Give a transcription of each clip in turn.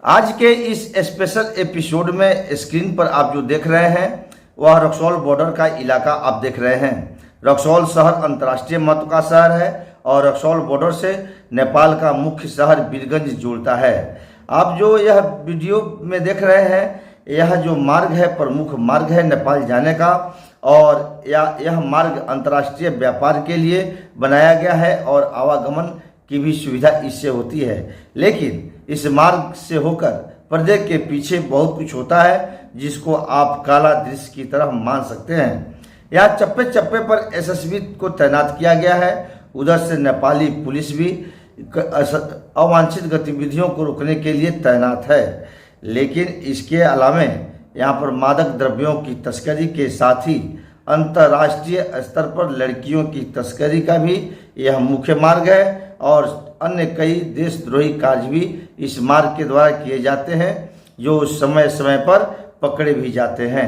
आज के इस स्पेशल एपिसोड में स्क्रीन पर आप जो देख रहे हैं वह रक्सौल बॉर्डर का इलाका आप देख रहे हैं। रक्सौल शहर अंतर्राष्ट्रीय महत्व का शहर है और रक्सौल बॉर्डर से नेपाल का मुख्य शहर वीरगंज जुड़ता है। आप जो यह वीडियो में देख रहे हैं यह जो मार्ग है प्रमुख मार्ग है नेपाल जाने का, और यह मार्ग अंतर्राष्ट्रीय व्यापार के लिए बनाया गया है और आवागमन की भी सुविधा इससे होती है। लेकिन इस मार्ग से होकर पर्दे के पीछे बहुत कुछ होता है जिसको आप काला दृश्य की तरह मान सकते हैं। यहाँ चप्पे चप्पे पर एसएसबी को तैनात किया गया है। उधर से नेपाली पुलिस भी अवांछित गतिविधियों को रोकने के लिए तैनात है। लेकिन इसके अलावा यहाँ पर मादक द्रव्यों की तस्करी के साथ ही अंतर्राष्ट्रीय स्तर पर लड़कियों की तस्करी का भी यह मुख्य मार्ग है और अन्य कई देशद्रोही कार्य भी इस मार्ग के द्वारा किए जाते हैं जो समय समय पर पकड़े भी जाते हैं।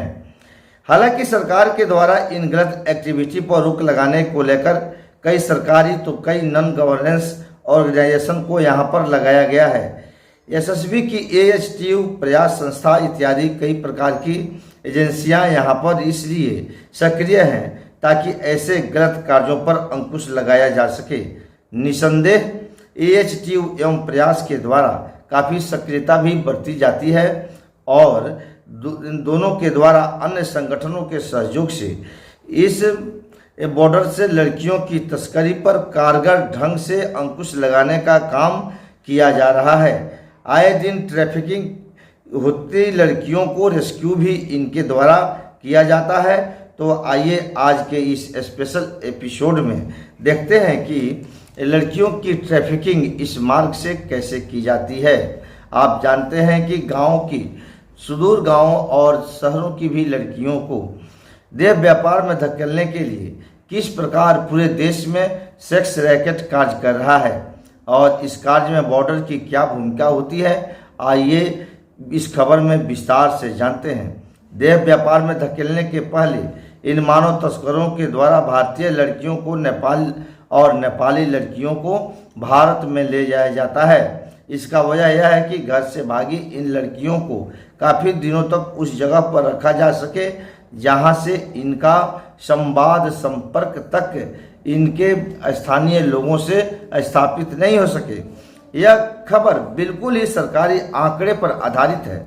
हालांकि सरकार के द्वारा इन गलत एक्टिविटी पर रोक लगाने को लेकर कई सरकारी तो कई नॉन गवर्नेंस ऑर्गेनाइजेशन को यहाँ पर लगाया गया है। एसएसबी की एएचटीयू प्रयास संस्था इत्यादि कई प्रकार की एजेंसियां यहाँ पर इसलिए सक्रिय हैं ताकि ऐसे गलत कार्यों पर अंकुश लगाया जा सके। निसंदेह एएचटीयू एवं प्रयास के द्वारा काफ़ी सक्रियता भी बरती जाती है और दोनों के द्वारा अन्य संगठनों के सहयोग से इस बॉर्डर से लड़कियों की तस्करी पर कारगर ढंग से अंकुश लगाने का काम किया जा रहा है। आए दिन ट्रैफिकिंग होती लड़कियों को रेस्क्यू भी इनके द्वारा किया जाता है। तो आइए आज के इस स्पेशल एपिसोड में देखते हैं कि लड़कियों की ट्रैफिकिंग इस मार्ग से कैसे की जाती है। आप जानते हैं कि गांव की सुदूर गांवों और शहरों की भी लड़कियों को देह व्यापार में धकेलने के लिए किस प्रकार पूरे देश में सेक्स रैकेट कार्य कर रहा है और इस कार्य में बॉर्डर की क्या भूमिका होती है, आइए इस खबर में विस्तार से जानते हैं। देह व्यापार में धकेलने के पहले इन मानव तस्करों के द्वारा भारतीय लड़कियों को नेपाल और नेपाली लड़कियों को भारत में ले जाया जाता है। इसका वजह यह है कि घर से भागी इन लड़कियों को काफ़ी दिनों तक उस जगह पर रखा जा सके जहां से इनका संवाद संपर्क तक इनके स्थानीय लोगों से स्थापित नहीं हो सके। यह खबर बिल्कुल ही सरकारी आंकड़े पर आधारित है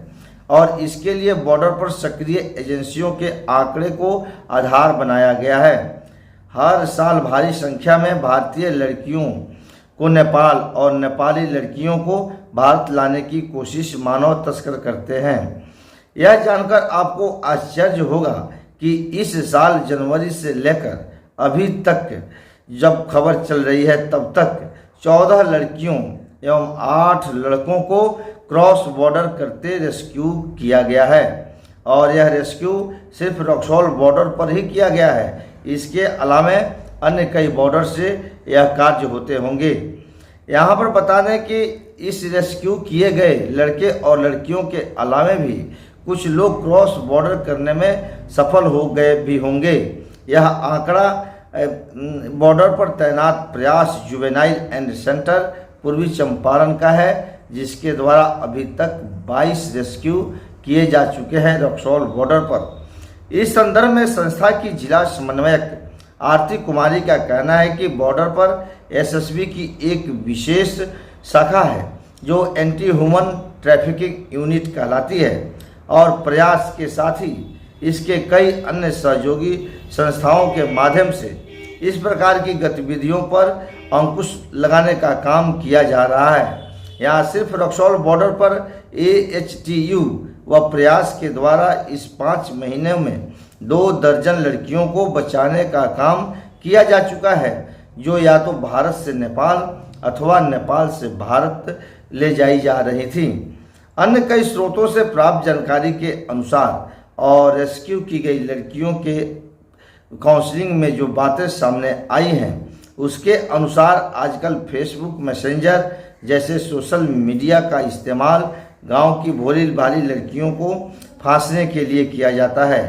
और इसके लिए बॉर्डर पर सक्रिय एजेंसियों के आंकड़े को आधार बनाया गया है। हर साल भारी संख्या में भारतीय लड़कियों को नेपाल और नेपाली लड़कियों को भारत लाने की कोशिश मानव तस्कर करते हैं। यह जानकर आपको आश्चर्य होगा कि इस साल जनवरी से लेकर अभी तक जब खबर चल रही है तब तक 14 लड़कियों एवं 8 लड़कों को क्रॉस बॉर्डर करते रेस्क्यू किया गया है और यह रेस्क्यू सिर्फ रक्सौल बॉर्डर पर ही किया गया है। इसके अलावा अन्य कई बॉर्डर से यह कार्य होते होंगे। यहाँ पर बता दें कि इस रेस्क्यू किए गए लड़के और लड़कियों के अलावा भी कुछ लोग क्रॉस बॉर्डर करने में सफल हो गए भी होंगे। यह आंकड़ा बॉर्डर पर तैनात प्रयास जुवेनाइल एंड सेंटर पूर्वी चंपारण का है जिसके द्वारा अभी तक 22 रेस्क्यू किए जा चुके हैं रक्सौल बॉर्डर पर। इस संदर्भ में संस्था की जिला समन्वयक आरती कुमारी का कहना है कि बॉर्डर पर एसएसबी की एक विशेष शाखा है जो एंटी ह्यूमन ट्रैफिकिंग यूनिट कहलाती है और प्रयास के साथ ही इसके कई अन्य सहयोगी संस्थाओं के माध्यम से इस प्रकार की गतिविधियों पर अंकुश लगाने का काम किया जा रहा है। यहाँ सिर्फ रक्सौल बॉर्डर पर एएचटीयू व प्रयास के द्वारा इस 5 महीने में 2 दर्जन लड़कियों को बचाने का काम किया जा चुका है जो या तो भारत से नेपाल अथवा नेपाल से भारत ले जाई जा रही थी। अन्य कई स्रोतों से प्राप्त जानकारी के अनुसार और रेस्क्यू की गई लड़कियों के काउंसलिंग में जो बातें सामने आई हैं उसके अनुसार आजकल फेसबुक मैसेंजर जैसे सोशल मीडिया का इस्तेमाल गांव की भोली भाली लड़कियों को फांसने के लिए किया जाता है।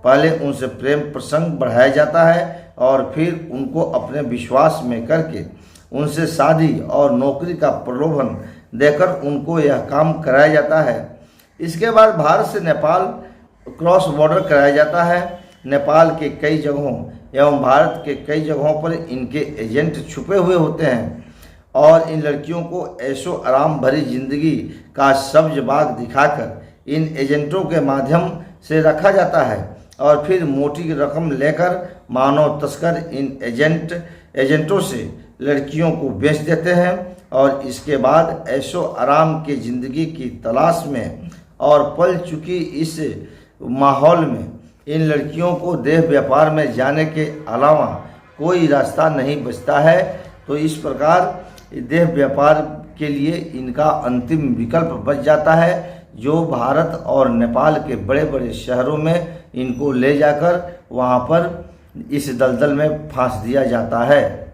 पहले उनसे प्रेम प्रसंग बढ़ाया जाता है और फिर उनको अपने विश्वास में करके उनसे शादी और नौकरी का प्रलोभन देकर उनको यह काम कराया जाता है। इसके बाद भारत से नेपाल क्रॉस बॉर्डर कराया जाता है। नेपाल के कई जगहों एवं भारत के कई जगहों पर इनके एजेंट छुपे हुए होते हैं और इन लड़कियों को ऐशो आराम भरी जिंदगी का सब्ज बाग दिखाकर इन एजेंटों के माध्यम से रखा जाता है और फिर मोटी रकम लेकर मानव तस्कर इन एजेंटों से लड़कियों को बेच देते हैं और इसके बाद ऐशो आराम की ज़िंदगी की तलाश में और पल चुकी इस माहौल में इन लड़कियों को देह व्यापार में जाने के अलावा कोई रास्ता नहीं बचता है। तो इस प्रकार देह व्यापार के लिए इनका अंतिम विकल्प बच जाता है, जो भारत और नेपाल के बड़े बड़े शहरों में इनको ले जाकर वहाँ पर इस दलदल में फांस दिया जाता है।